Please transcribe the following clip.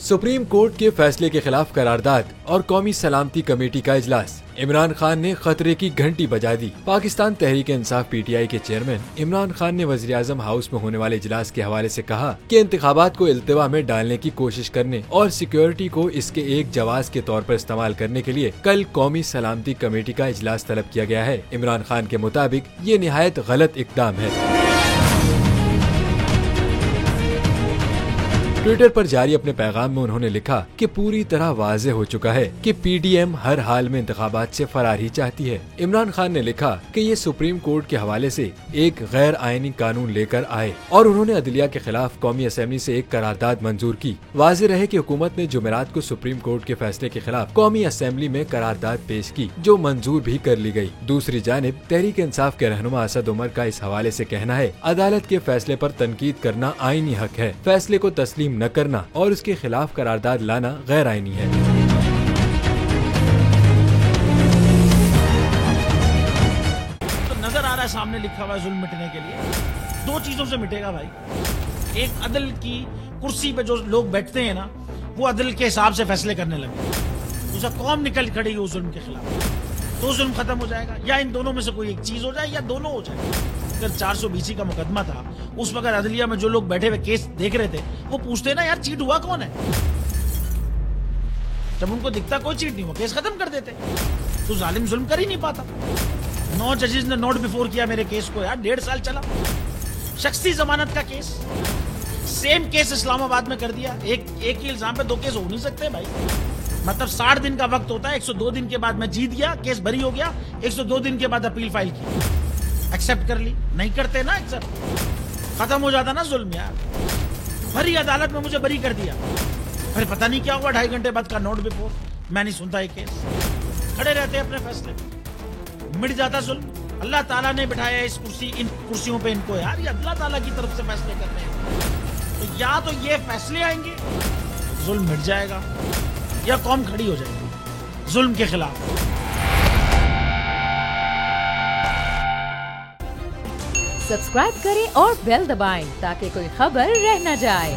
Supreme court के फैसले के खिलाफ करारदाद और कौमी सलामती कमेटी का इजलास। इमरान खान ने खतरे की घंटी बजा दी। पाकिस्तान तहरीक इंसाफ पीटीआई के चेयरमैन इमरान खान ने वज़ीर आज़म हाउस में होने वाले इजलास के हवाले से कहा कि इंतखाबात को इल्तिवा में डालने की कोशिश करने और सिक्योरिटी को इसके एक जवाब के तौर पर इस्तेमाल करने के लिए कल कौमी सलामती कमेटी का इजलास तलब किया गया है। इमरान खान के मुताबिक ये निहायत गलत इक़दाम है। ट्विटर पर जारी अपने पैगाम में उन्होंने लिखा कि पूरी तरह वाज़ेह हो चुका है कि पीडीएम हर हाल में इंतखाबात से फरार ही चाहती है। इमरान खान ने लिखा कि ये सुप्रीम कोर्ट के हवाले से एक गैर आईनी कानून लेकर आए और उन्होंने अदलिया के खिलाफ कौमी असेंबली से एक करारदाद मंजूर की। वाज़ेह रहे कि हुकूमत ने जुमेरात को सुप्रीम कोर्ट के फैसले के खिलाफ कौमी असेंबली में करारदाद पेश की, जो मंजूर भी कर ली गयी। दूसरी जानिब तहरीक इंसाफ के रहनुमा असद उमर का इस हवाले से कहना है, अदालत के फैसले पर तनकीद करना आईनी हक है, फैसले को तस्लीम न करना और उसके खिलाफ करारदाद लाना गैर आईनी है। तो नजर आ रहा है सामने लिखा हुआ जुल्म मिटने के लिए दो चीजों से मिटेगा भाई। एक, अदल की कुर्सी पे जो लोग बैठते हैं ना, वो अदल के हिसाब से फैसले करने लगे। दूसरा, कौम निकल खड़ी उस जुल्म के खिलाफ, तो जुल्म खत्म हो जाएगा। या इन दोनों में से कोई एक चीज हो जाए या दोनों हो जाए। अगर 420 का मुकदमा था, उस वक्त अदलिया में जो लोग बैठे हुए केस देख रहे थे, वो पूछते ना यार चीट हुआ कौन है। जब उनको दिखता कोई चीट नहीं हुआ, केस खत्म कर देते। तो जालिम जुल्म कर ही नहीं पाता। 9 जजेस ने नोट बिफोर किया मेरे केस को यार, 1.5 साल चला। शख्सी जमानत का केस, सेम केस इस्लामाबाद में कर दिया। एक ही इल्जाम पे 2 केस हो नहीं सकते भाई। मतलब 60 दिन का वक्त होता है। 102 दिन के बाद मैं जीत गया, केस बरी हो गया। 102 दिन के बाद अपील फाइल की, एक्सेप्ट कर ली। नहीं करते ना एक्सेप्ट, खत्म हो जाता ना जुल्म यार। भरी अदालत में मुझे बरी कर दिया, फिर पता नहीं क्या हुआ 2.5 घंटे बाद का नोट बिफोर। मैं नहीं सुनता ये केस, खड़े रहते अपने फैसले पे, मिट जाता जुल्म। अल्लाह ताला ने बिठाया इन कुर्सियों पे इनको यार, ये अल्लाह ताला की तरफ से फैसले कर रहे हैं। तो या तो ये फैसले आएंगे, जुल्म मिट जाएगा, या कौम खड़ी हो जाएगी जुल्म के खिलाफ। सब्सक्राइब करें और बेल दबाएं ताकि कोई खबर रह न जाए।